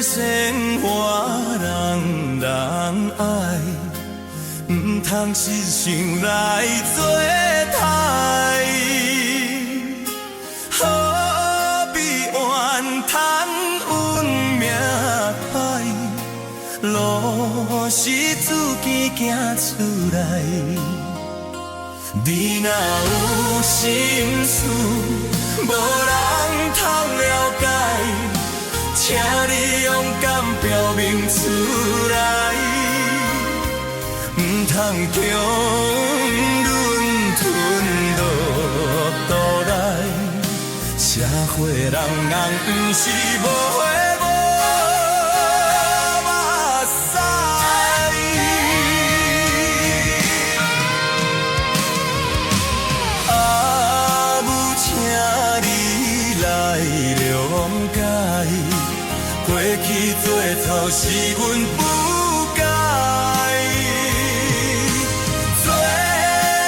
生活人人爱，唔通失想来做刣。何必怨叹运命歹，路是自己行出来。你若有心事，无人通了解，请你勇敢表明出来，唔通强忍吞落肚内。社会人人不是无花无目屎。啊，母，请你来谅解，过去做错是阮不该。做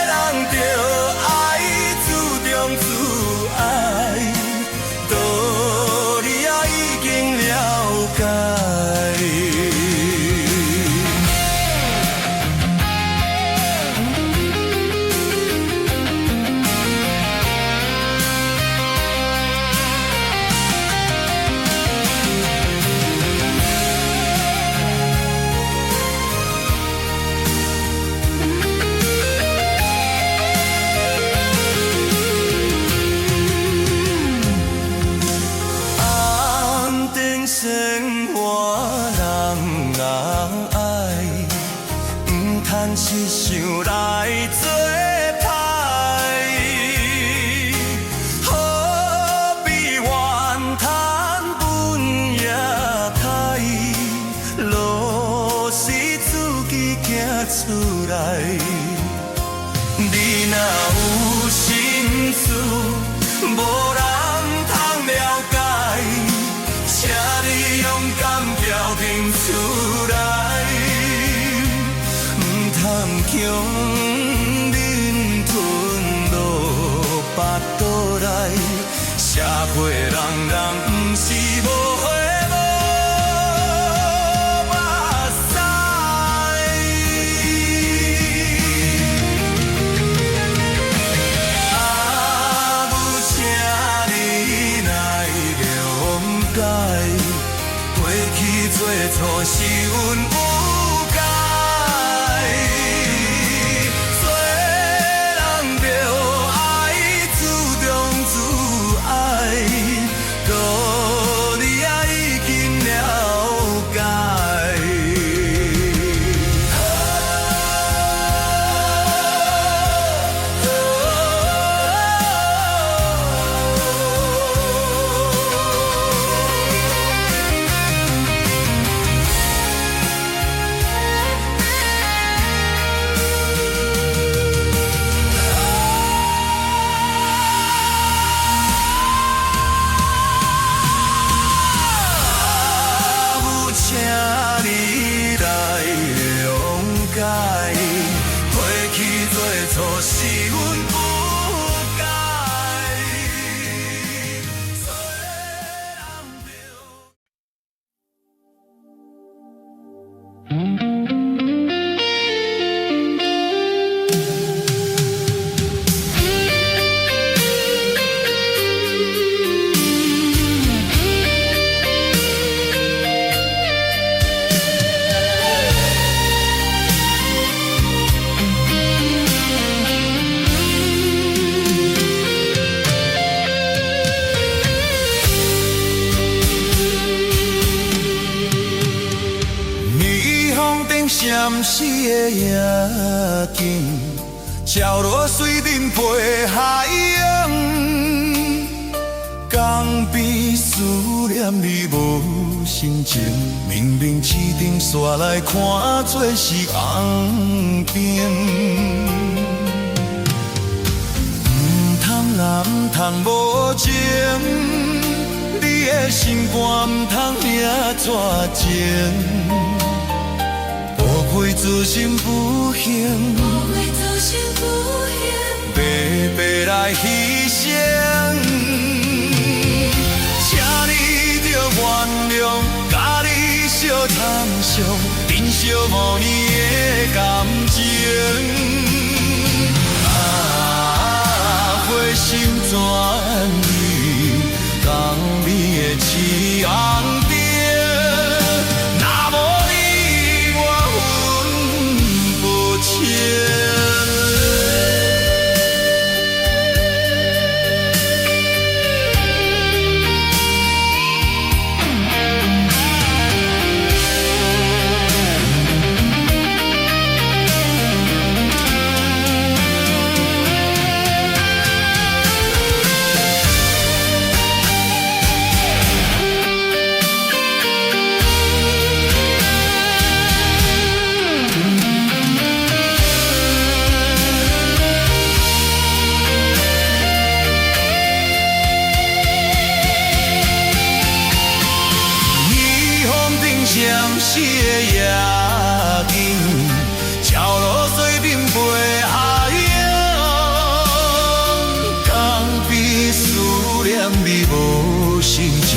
人着爱注重自爱，道理啊已经了解。生活人人爱，唔通是想来做刣。何必怨叹本也歹，路是自己行出来。你若有心事，无人通了解。请你勇敢表明出来，唔通强忍吞落腹肚内。社会人人不是无花无目屎。啊，母，请你来谅解。过去做错是阮不该，做人着爱注重自爱，道理啊已经了解。请你来谅解，过去做错是阮不该。做人着闪死的夜景，照落水面陪海洋。江边思念你无心情，明明市顶煞来看做是红冰。唔通啦，唔通无情，你的心肝唔通领绝情。会自心不幸，白白来牺牲，请你着原谅，甲你少通常珍惜无年的感情。啊，花心怎去讲你的痴红灯？若无你，我魂无情。相思的夜景，潮落水面陪下影，讲比思念你无心情，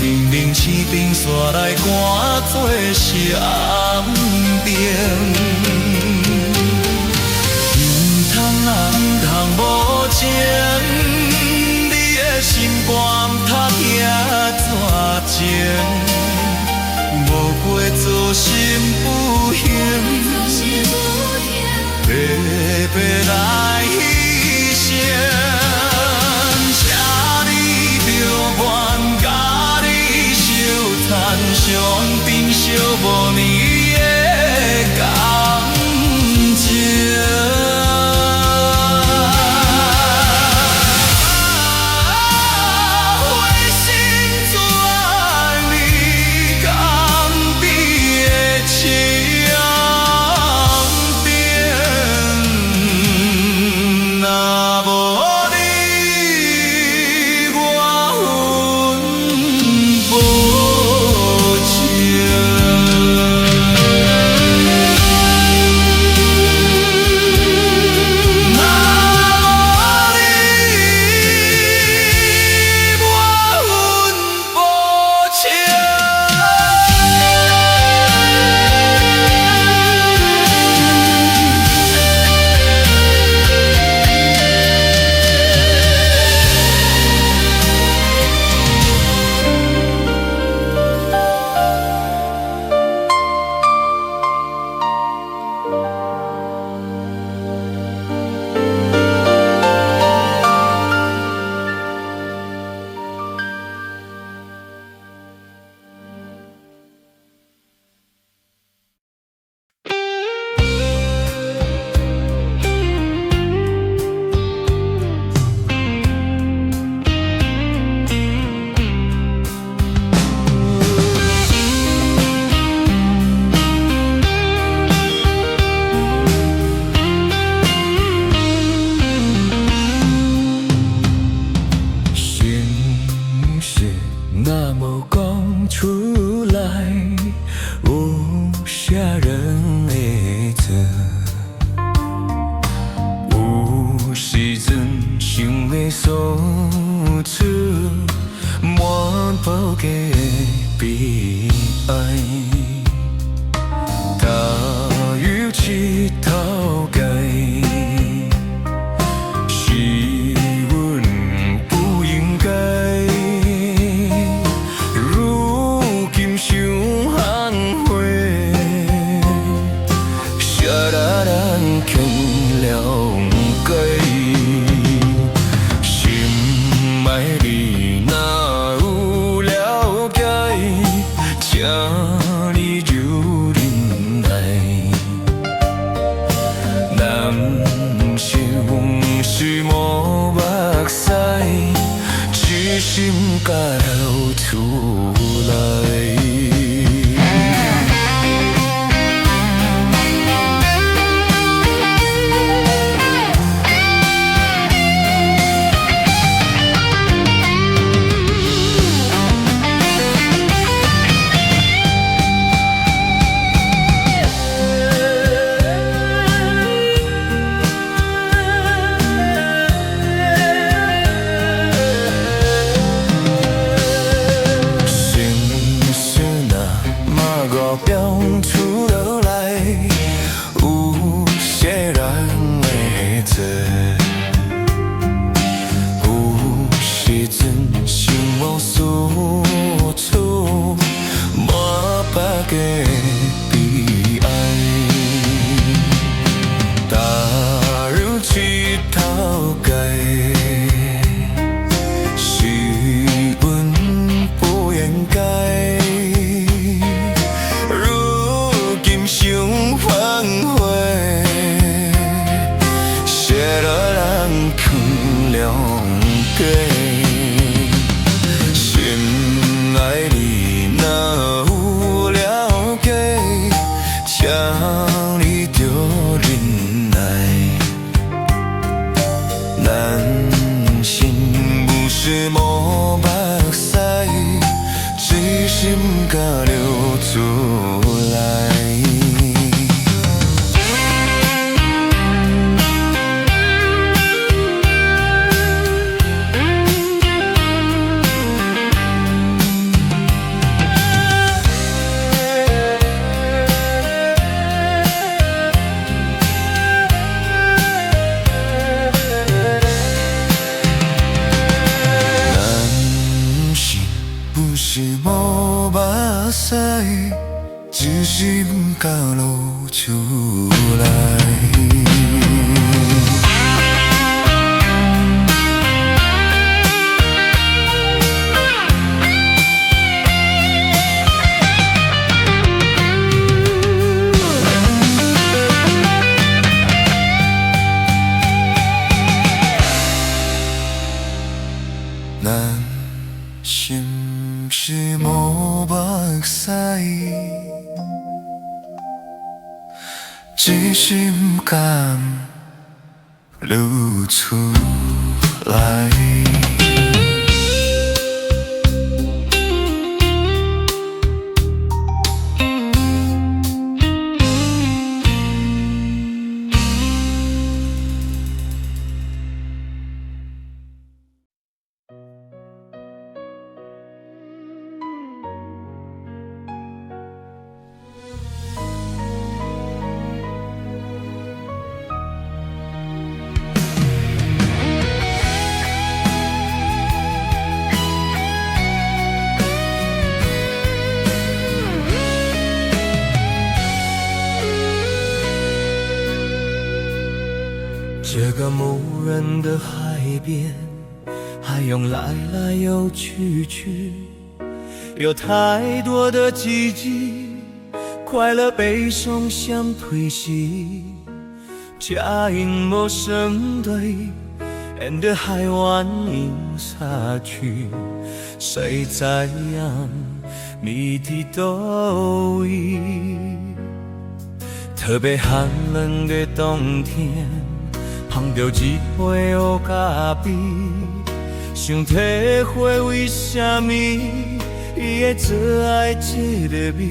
明明似冰雪来赶做闪电。唔通无情，你的心肝塔遐绝情。无过做心不幸，白白来牺牲。请你着愿甲你相残，相珍惜无年的感情。五点出落来，有些人会做，有时阵想无事处，无别个悲哀。踏入这头界，是阮不应该。如今想反悔，失落人藏良计。心爱你若有了解，请你着忍耐。男性不是没目屎，只是不敢流出来。是无目屎，只是不敢露出来。咱心是无目屎，只是不敢流出来。这个无人的海边，海涌来来又去去，有太多的季节，快乐悲伤相推袭。假因无声对，沿着海湾迎下去，谁知影谜底倒位？特别寒冷的冬天，碰到一杯乌咖啡，想体会为什么伊会做爱这个味，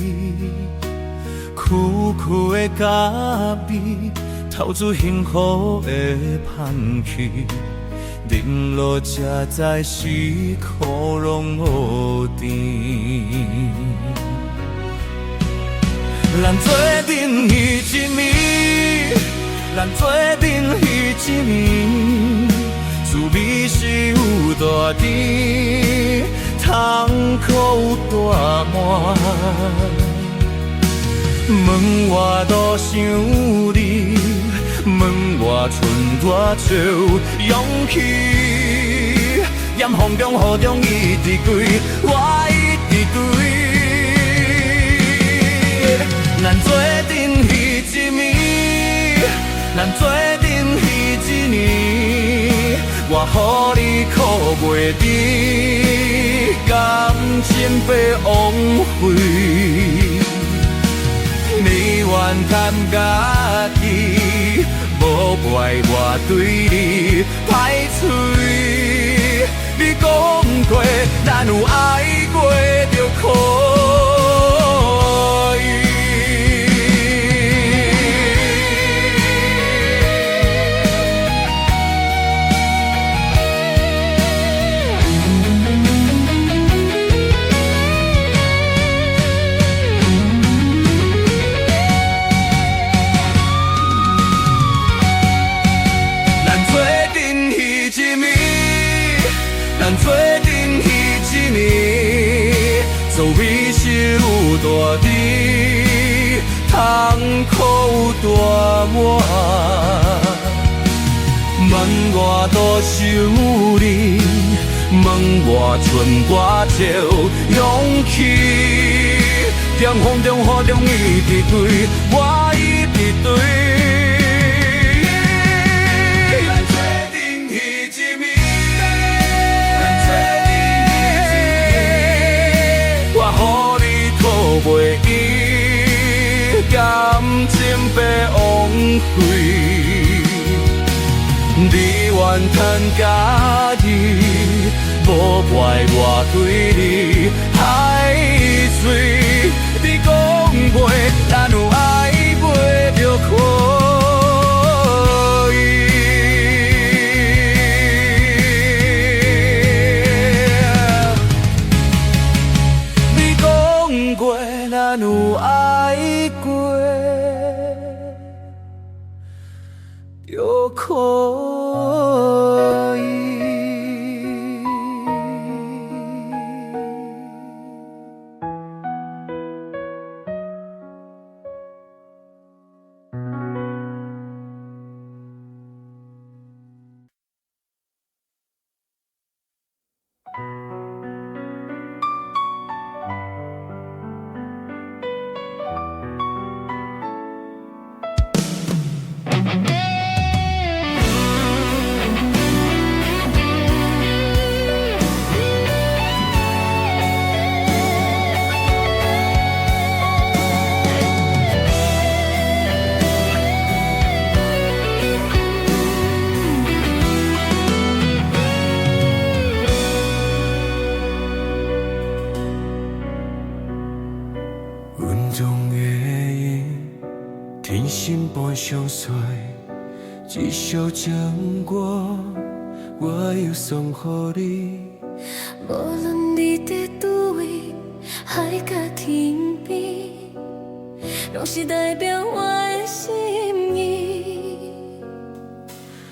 苦苦的咖啡，透出幸福的香气，饮落才知是苦拢无甜。咱做阵彼一暝，咱做阵彼一暝，滋味是有大甜，痛苦有大满。门外都想你，门外剩多少勇气？严风中雨中一直归，我一直归。咱做阵彼一暝，咱做阵彼一年，我予你苦袂甜，感情被枉费。你怨叹家己，无怪我对你歹嘴。你讲过，咱有爱过就可以。你，通苦有大碗。问我多想你，问我剩偌少勇气，在风中雨中一直对，我一直对。咱决定彼一暝，咱决定彼一暝，我予你讨袂伊，感情白枉费。你怨叹家己，无怪我对你海水。你讲过，咱有爱袂着可以。你讲过，咱有爱过就可以。云中的云，天心般相随，一宿情歌，我又送予你。无论你伫叨位，海甲天边，拢是代表我的心意。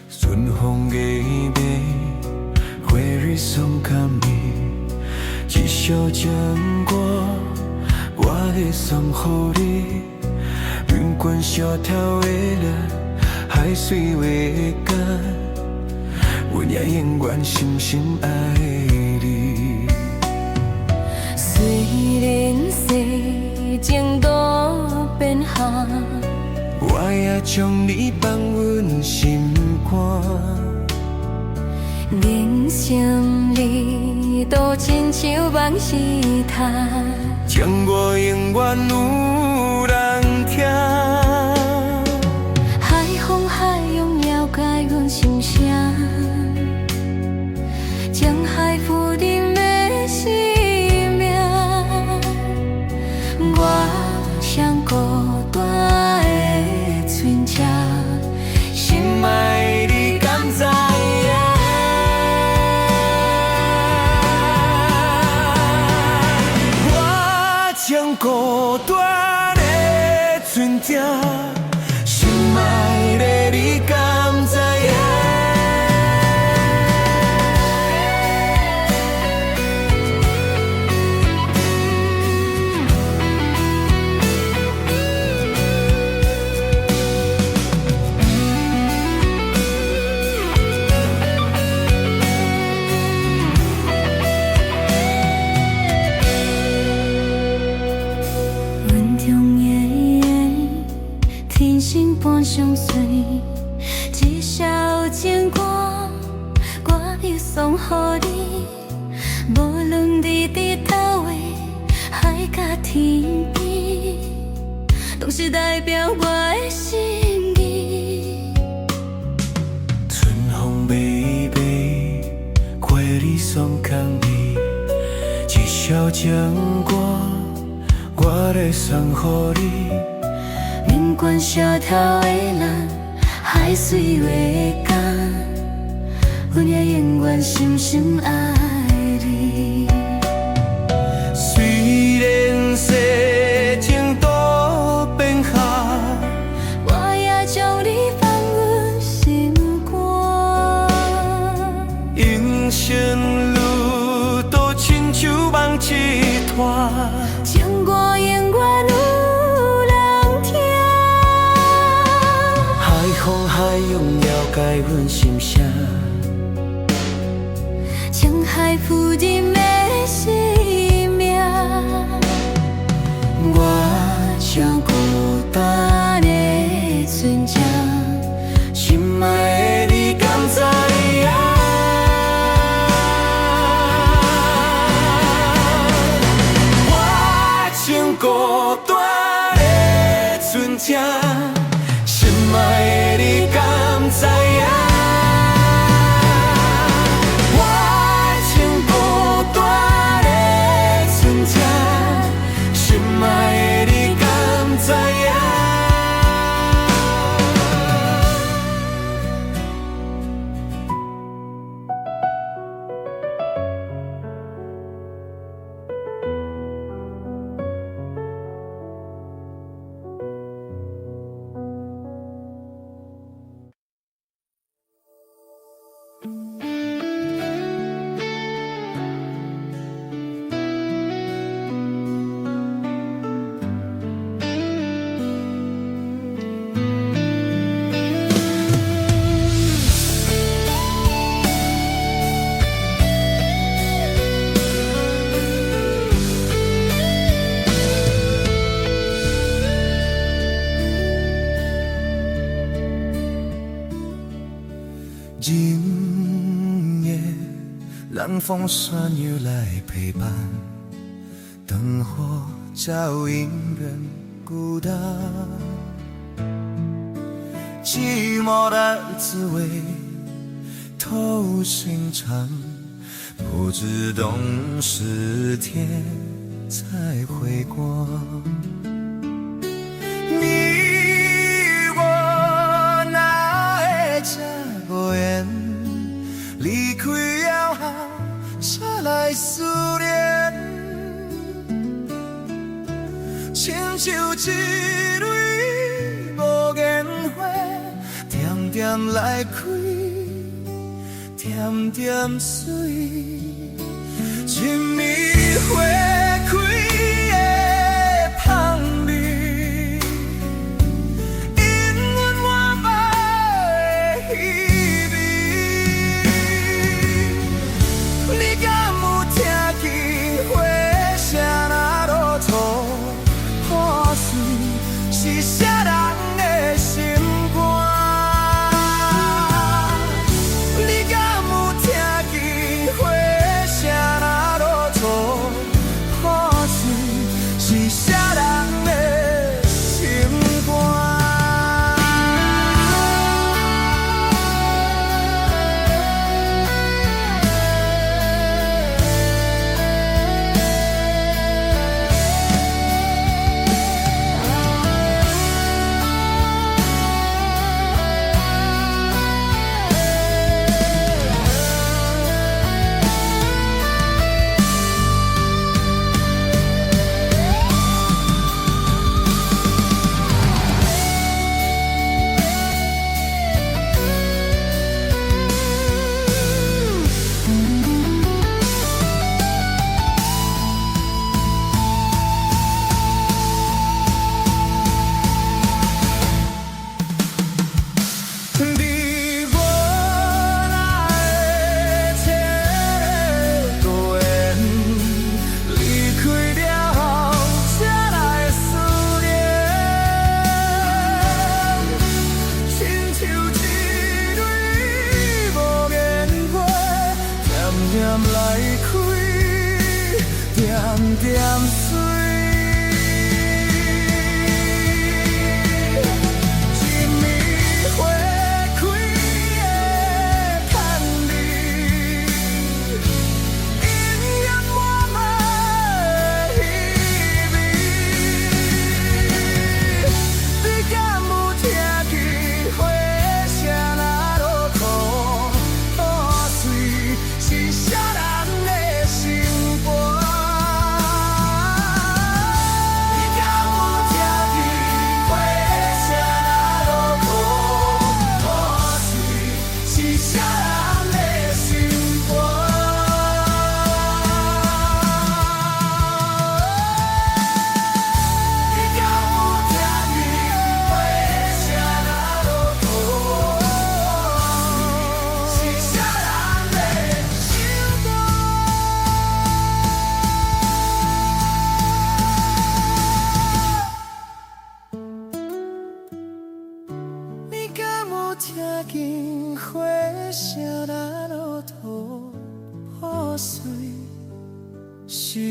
顺风的马，花蕊送给你，一宿情歌。我会送予你，云关小条的蓝，海水为干，阮也永远深深爱你。虽然世情多变化，我也将你放阮心肝。人生里都亲像梦时他。情歌永远有人听，海风海涌了解阮心声，将海赋恁的生命。我像孤单的船车，心爱你敢知影？将孤单的船艇，心爱的你敢知影？相随，一首情歌，我要送予你。无论你伫叨位，海甲天边，拢是代表我的心意。春风微微，花儿送给你，一首情歌，我来送予你。云关小条的蓝，海水为干，阮也永远深深爱你。虽然世情多变化，我也将你放阮心肝。人生路都亲像梦一摊，情歌永远。像孤单的船只，心爱的你敢知影？我像孤单的船只，心爱的你敢知影？今夜，冷风酸又来陪伴，灯火照引人孤单。寂寞的滋味透心肠，不知懂是天才会光。离开以后，才来思念，亲像一蕊无言花，点点来开，点点水，一暝花开的香味，引阮我目的稀微。你敢有听见花声若落错破碎，是啥人的心肝？你敢有听见花声若落错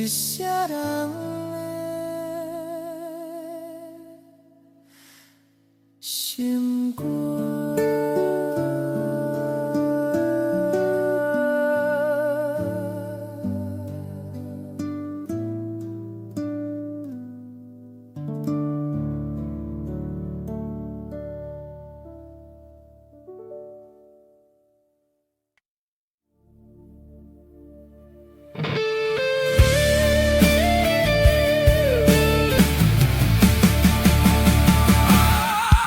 一些人的心肝。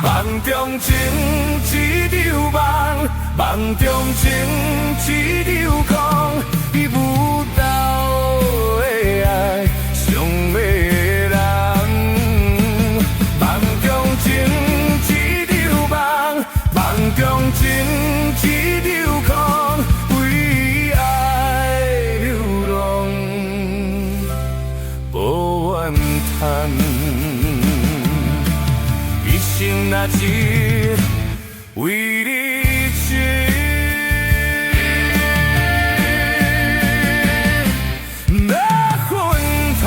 梦中情一场梦，梦中情一场空，伊舞蹈的爱上的人。梦中情一场梦，梦中情一场空，为爱流浪，无怨叹。心若只为你痴，要昏头。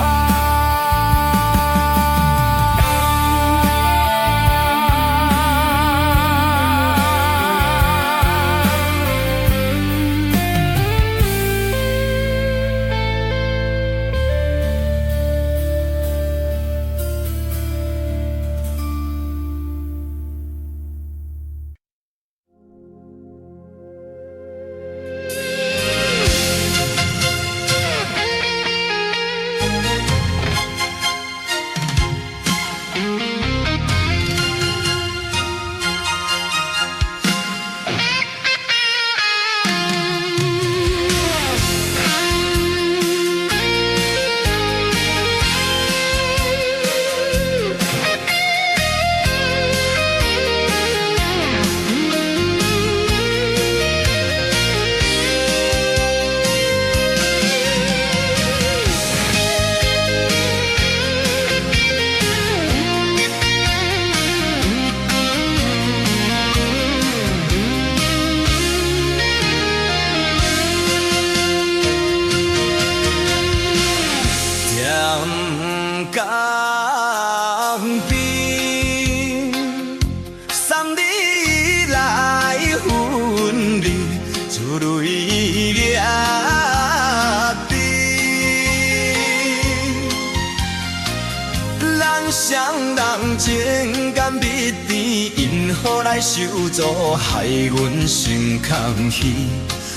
双人情感蜜甜，因何来受阻？害阮心空虚，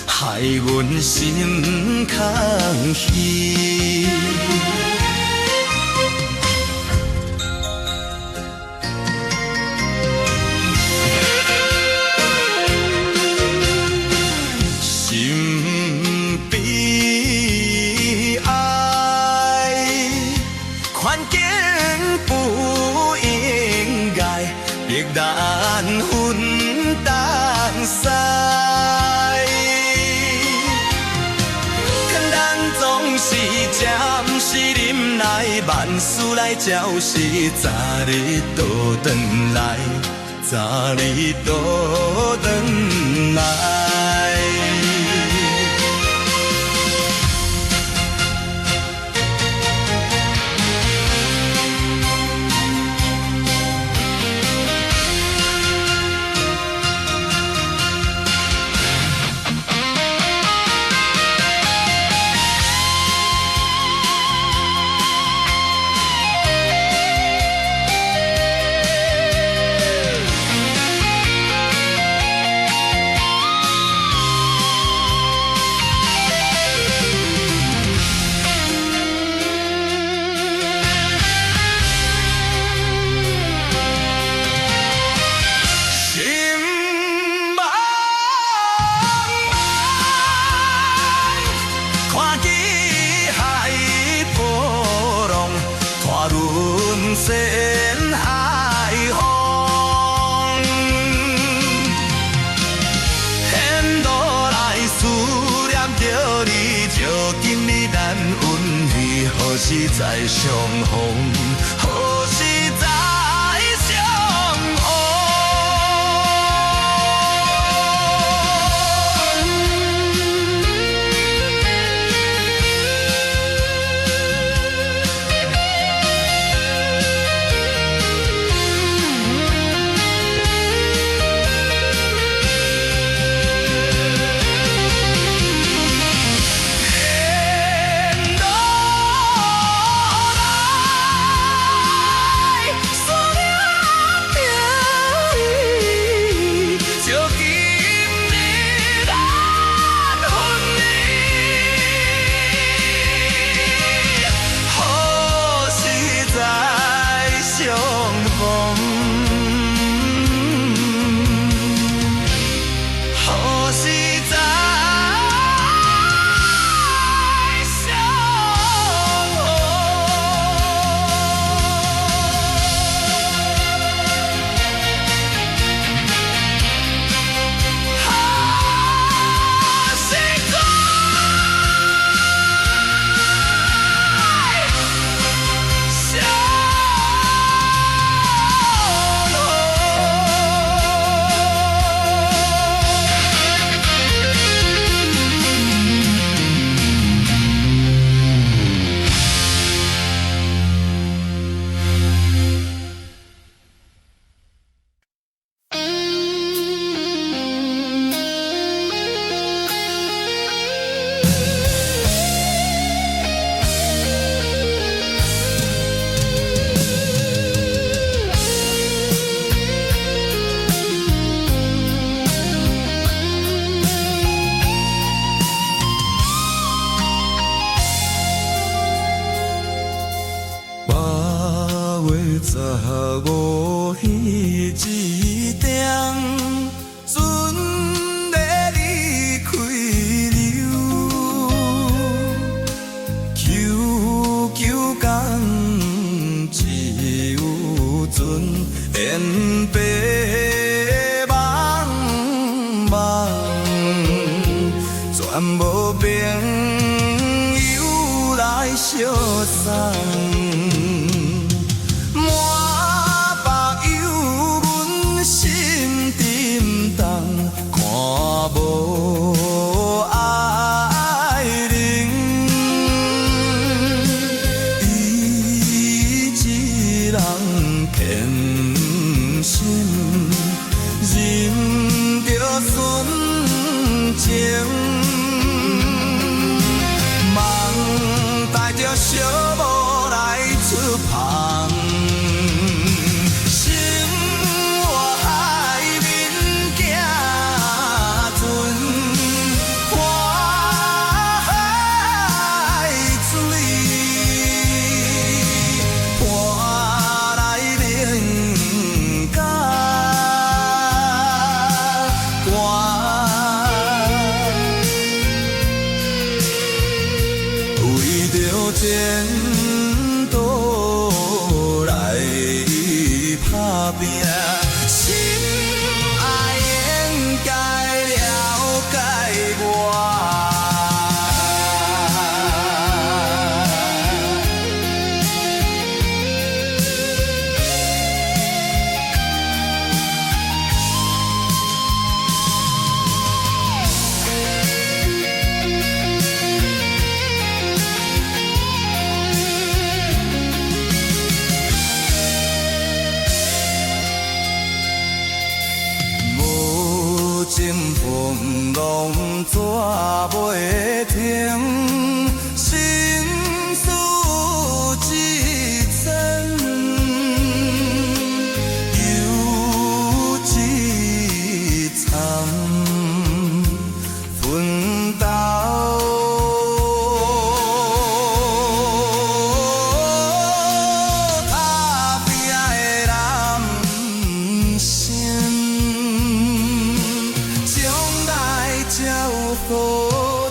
害阮心空虚。心悲哀，环境不应该，逼咱分担使。困难总是暂时忍耐，万事来招是早日倒转来，早日倒转来。深海风，牵路来思念着你，就今日咱温馨，何时再相逢？何时再相逢？风，何时再相逢？15迄一点，船咧离开流，求求江只有船连白茫茫，全无朋友来相送。无爱人，伊一人偏心，忍着纯情，梦带着小无来出旁。前途来打拼，心爱应该了解我。情风浪纸袂停，心事一千，又一场奋斗。才有好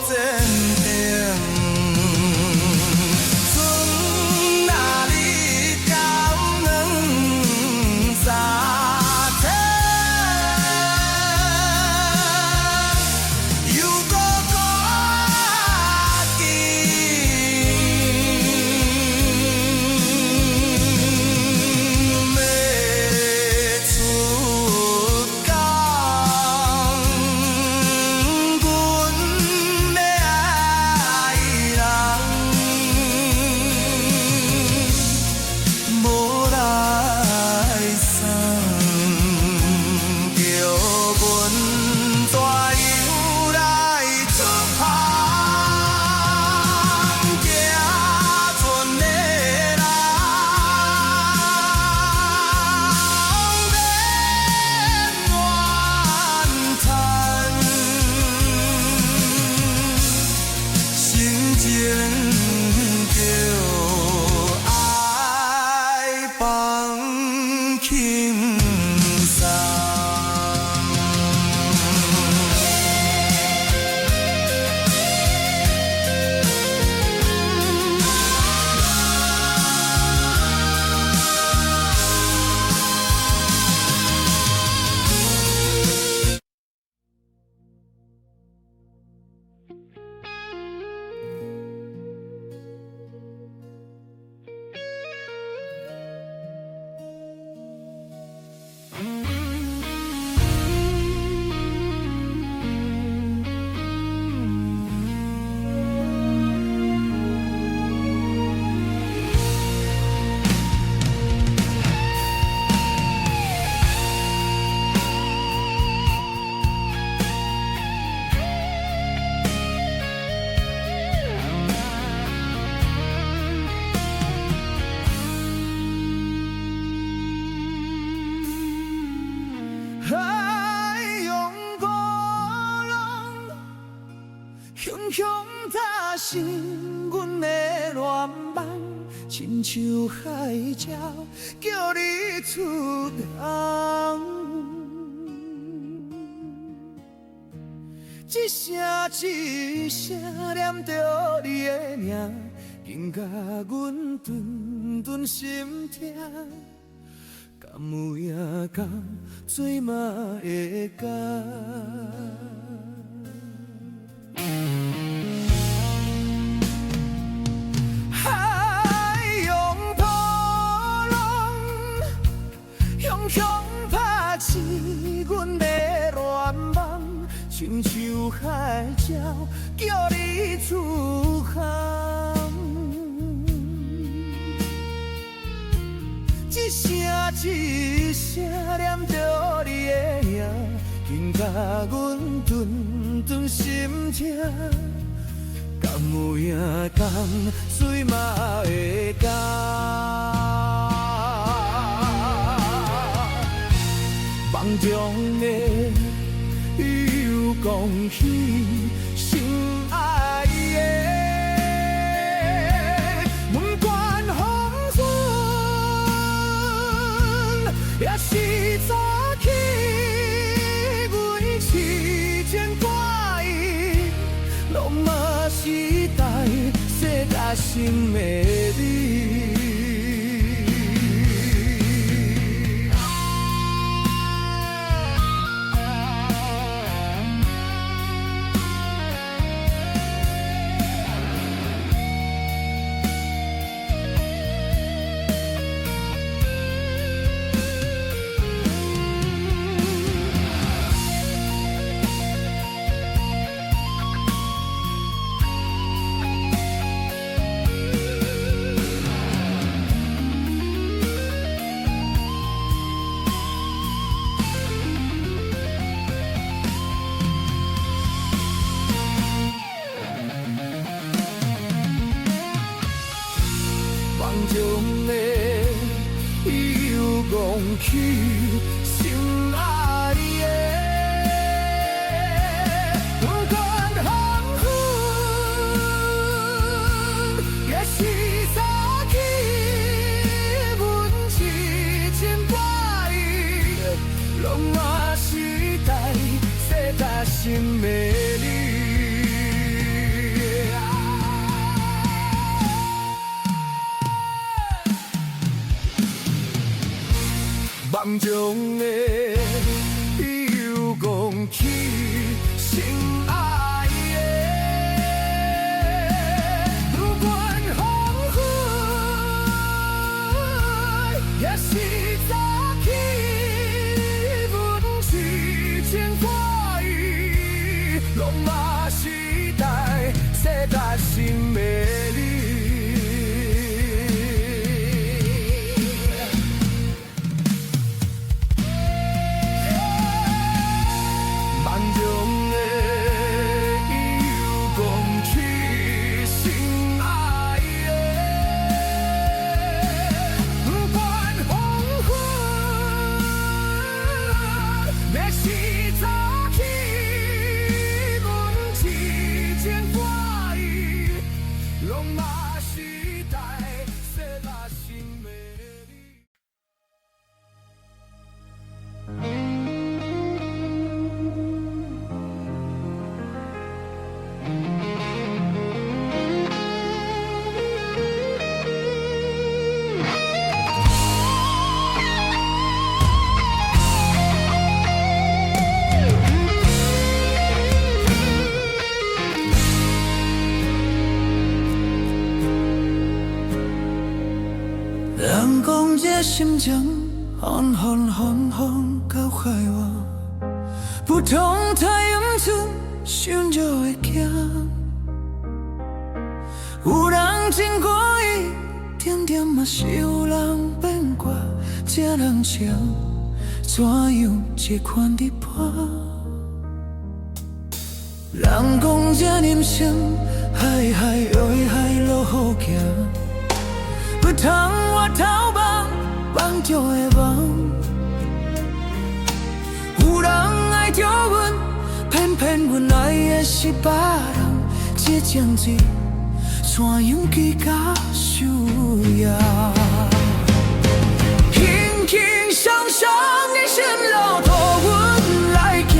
前轻松。雄雄踏实阮的恋梦，亲像海鸟叫你出航。一声一声念着你的名，紧甲阮顿顿心痛。敢有影敢做嘛会甘？海洋波浪，汹汹拍起阮的恋梦，亲像海鸟叫你出航。一声一声念着你的名，紧甲阮顿顿心痛。敢有影敢水嘛会干？梦中的又讲起心爱的。也是早起，阮痴情挂意，拢嘛是代世界心的你。梦中的又讲起心爱的，不管黄昏，也是早起，阮痴情挂意，拢嘛是代世界心的你。梦中的又讲起心爱的，不管黄昏，也是早起，阮痴情挂意，拢嘛是代世界心的你。心情缓缓缓缓到海湾，不同太阳村想就会行。有人经过伊，点点嘛是有人变卦，这人情怎样一款日破？人讲这人生海海又海路好行，不通我头望望着的梦。有人爱着阮，偏偏阮爱的是别人，这情字怎样去甲修养？轻轻松松的心路途，阮来行，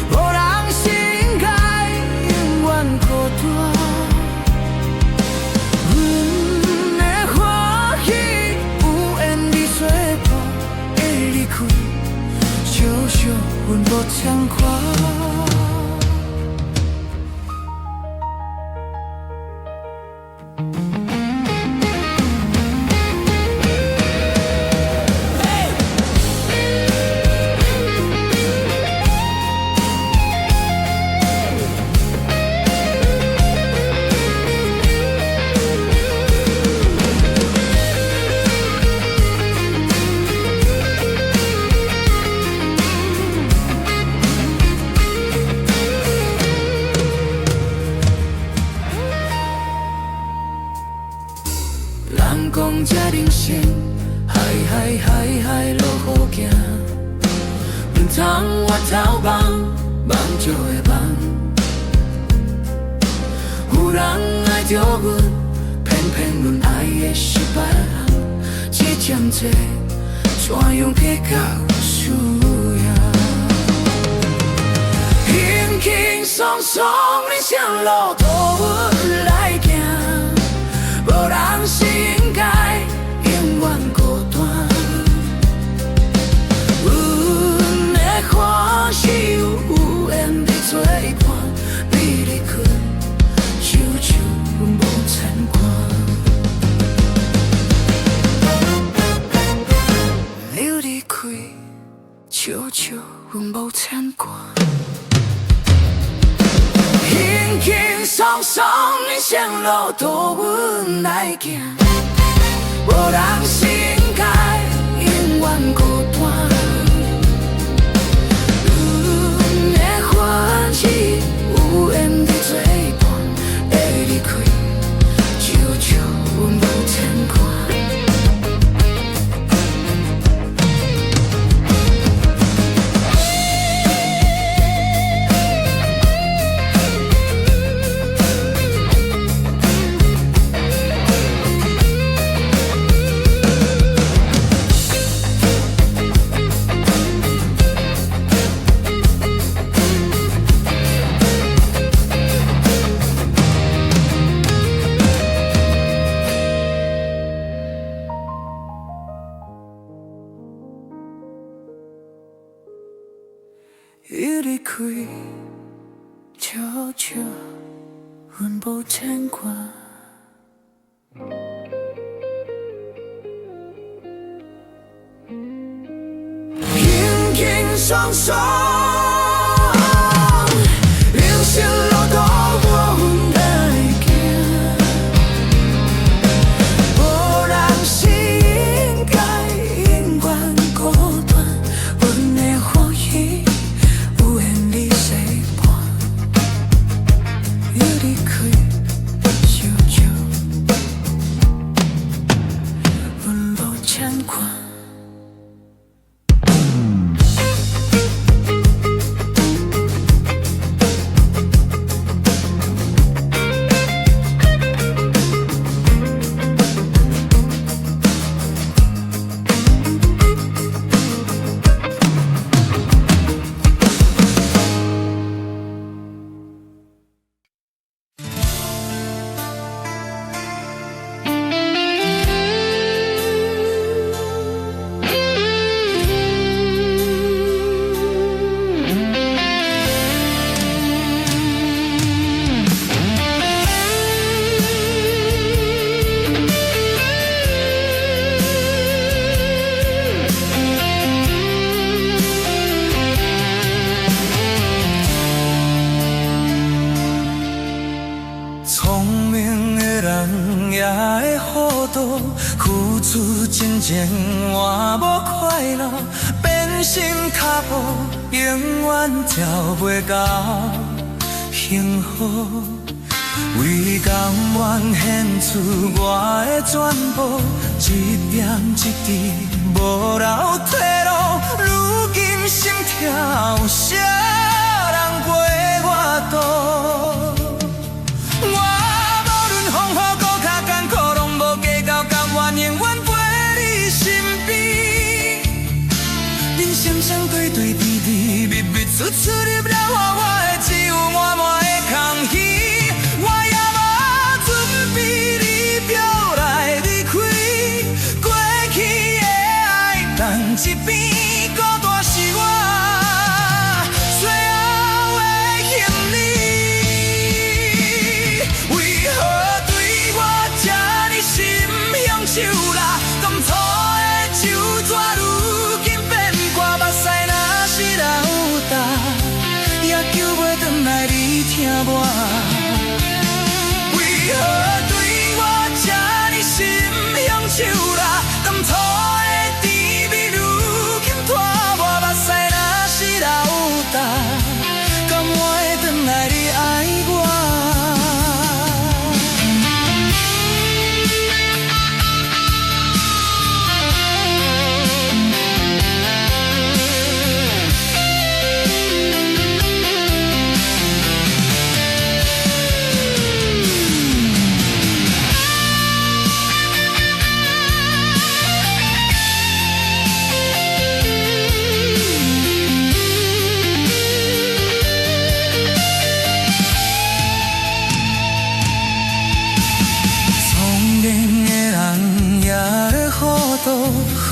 无人心解，永远孤单。阮的欢喜有缘你作伴，会离开，少少阮无畅快。人讲这人生海海海海路好行，不通我头望望就会望。有人爱着阮，偏偏阮爱的是别人，这针罪怎样计较输赢？轻轻松松的上路途，阮来行。无人是应该永远孤单，阮的欢喜有缘你作伴，你离开，久久无牵挂。你离开，久久无牵挂。轻轻松松的上路途，阮来行，无人是应该永远孤单。阮的欢喜有缘你作伴，会离开，久久无牵挂。伊离开，悄悄，阮无牵挂。轻轻松松，人生路途阮来行，无人是应该永远孤单。阮的欢喜。离开，久久，阮无牵挂。生活无快乐，变心脚步，永远找袂到幸福。为甘愿献出我的全部，一点一滴无留退路。如今心跳，有啥人陪我渡？我无论风雨搁较艰苦，拢无计较，甘愿永远陪你身边。人生相对对甜甜蜜蜜，出出入入，我的只有满满的空虚。我也无准备你表来离开，过去的爱放一边，孤单是我最后的行李。为何对我这呢心向手啦？甘草的手纸如今变寒，目屎若是流干，也救袂转来你疼我。为何对我这呢心向手啦？甘草的甜蜜如今拖磨，目屎若是流干，甘会转来你爱我？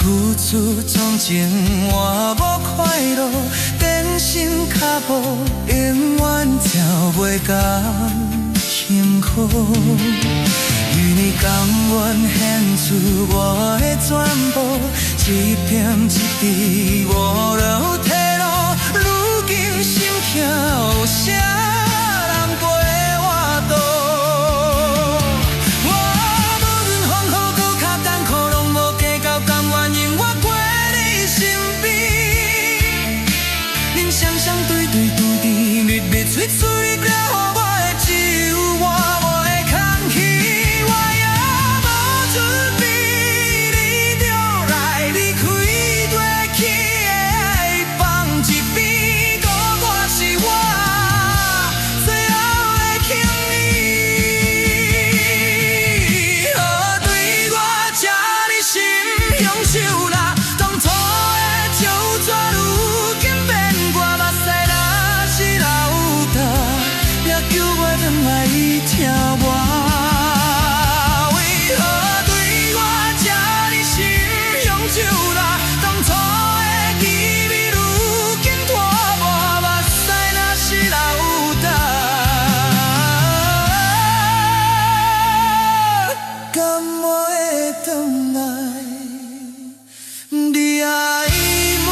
付出钟情换无快乐，变心脚步，永远找袂到幸福。为你甘愿献出我的全部，一点一滴无留退路。如今心跳，有啥人陪我渡？最初你了我的只有我的空虚，我也无准备你就来离开，过去的爱放一边，孤单是我最后的行李。何对我这呢心向手啦？当初的手纸如今变寒，目屎若是流。也救袂转来你疼我，为何对我这呢心向手啦？当初的甜蜜如今拖磨，目屎若是流干，甘会转来你爱我？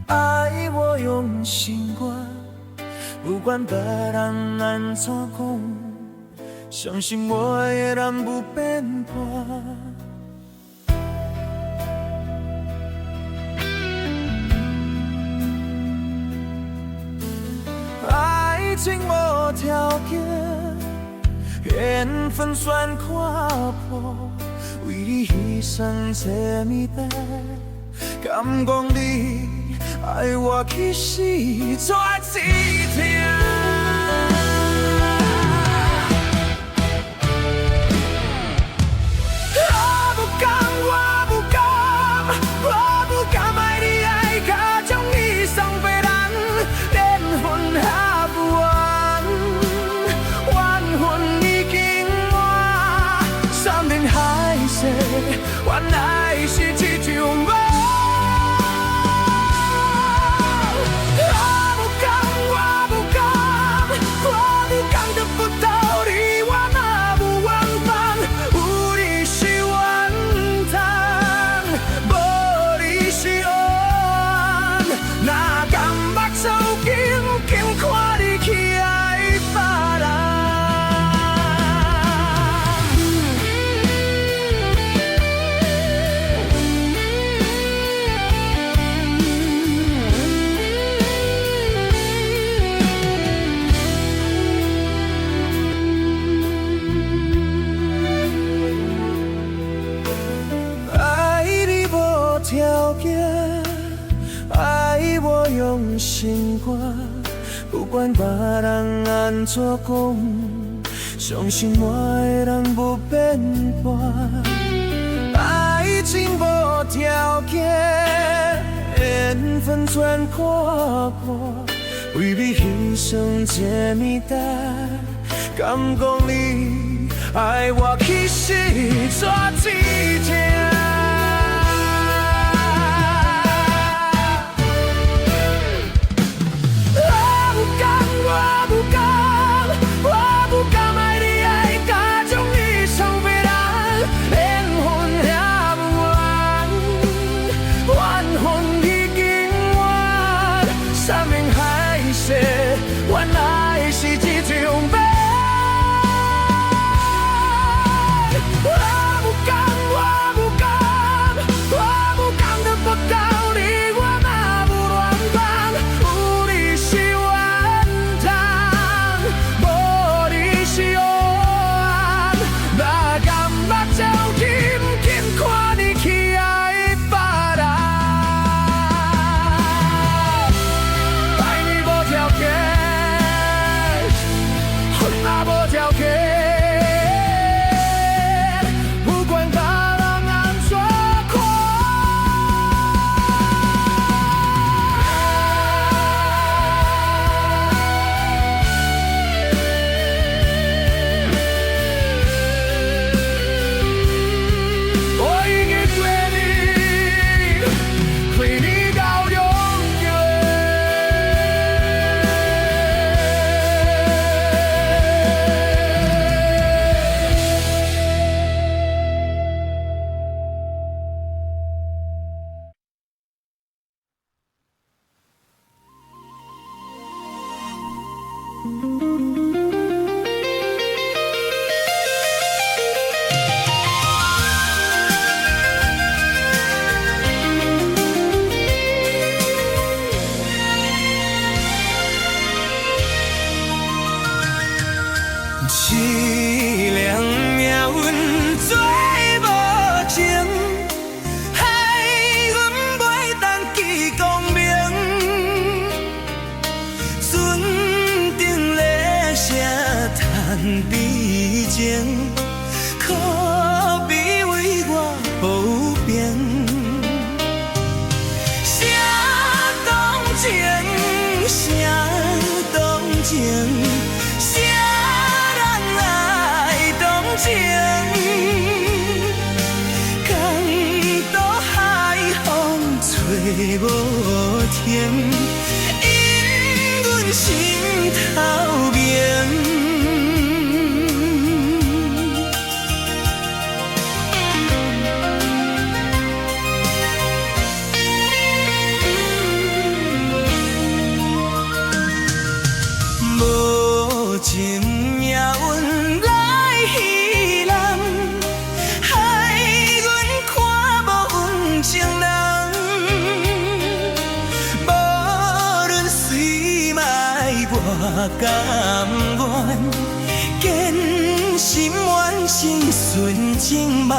爱我用心过，不管别人安怎讲，相信我会让不变破。爱情无条件，缘分算看破，为你牺牲这么多。敢讲你爱我去死，怎止痛？原来是一场梦，我不敢得不到你，我嘛有缘分，有你是缘分，无你是缘，哪敢目睭紧看你去爱别人。条件爱我用心肝，不管别人安怎讲，相信我的人不变盘。爱情无条件，缘分全看看，为你牺牲这么大，敢讲你爱我去死，怎止痛？原来是一场梦，我不敢得不到你，我嘛有缘分，有你是缘分，无你是缘，哪敢目睭紧看你去爱别人，爱你无条件。无条件，不管别人安怎看。我已经对你，对你到永远。凄凉命运做无情，害阮袂当记功名。船顶列车叹悲情，可比为我保平。谁同情，谁同情？情，江渡海风吹无停，因阮心头明。无情命运来戏人，害阮看无运情人。无论水歹我甘愿，坚心完成纯情梦。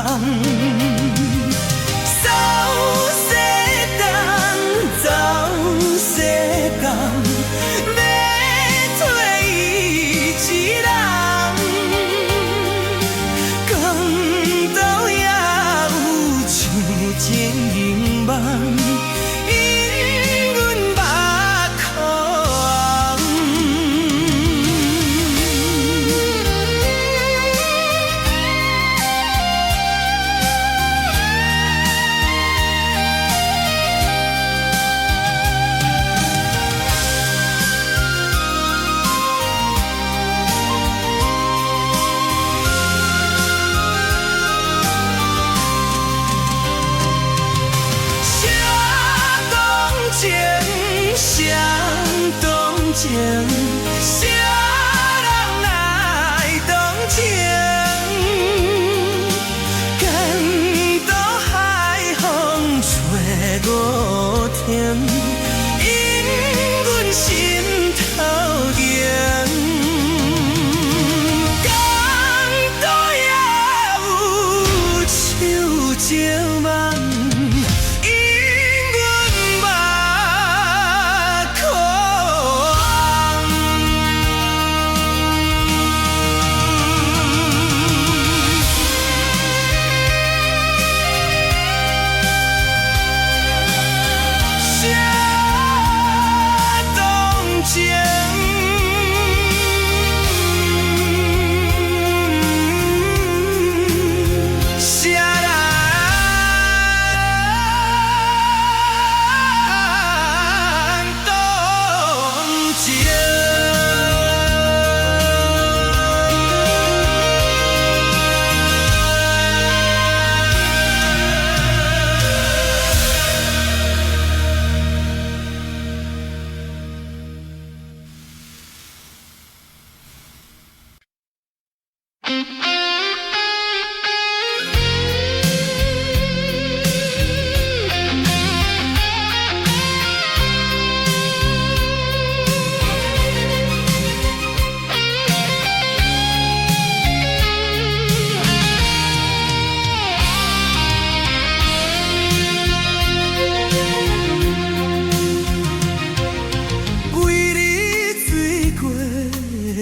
啥人来同情？感到海风吹我甜，因阮心头痒。感到也有手招梦。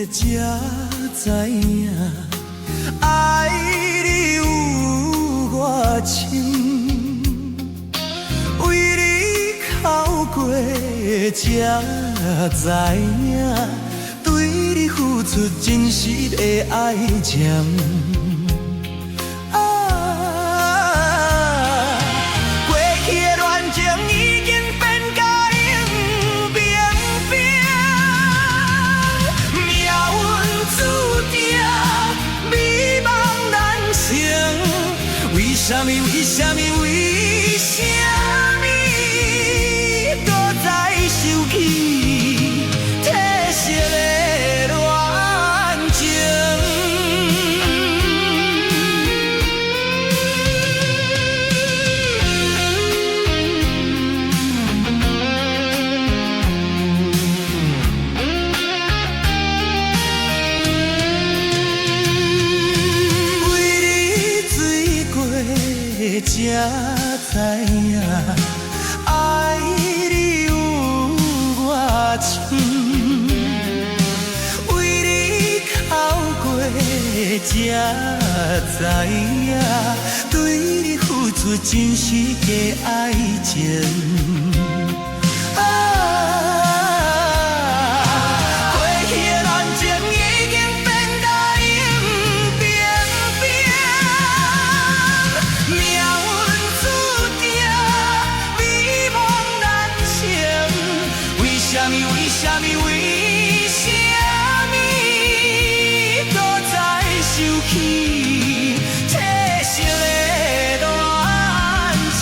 才知影爱你有偌深，为你哭过才知影，对你付出真实的爱情。过去的恋情已经变甲冷冰冰。为什么？为什么？为什么？搁再受气褪色的恋情？才知影爱你有偌深，为你哭过才知影，对你付出真实的爱情。为什么？为什么？为什么？搁再受气褪色的恋情？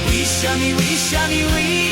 为什么？为什么？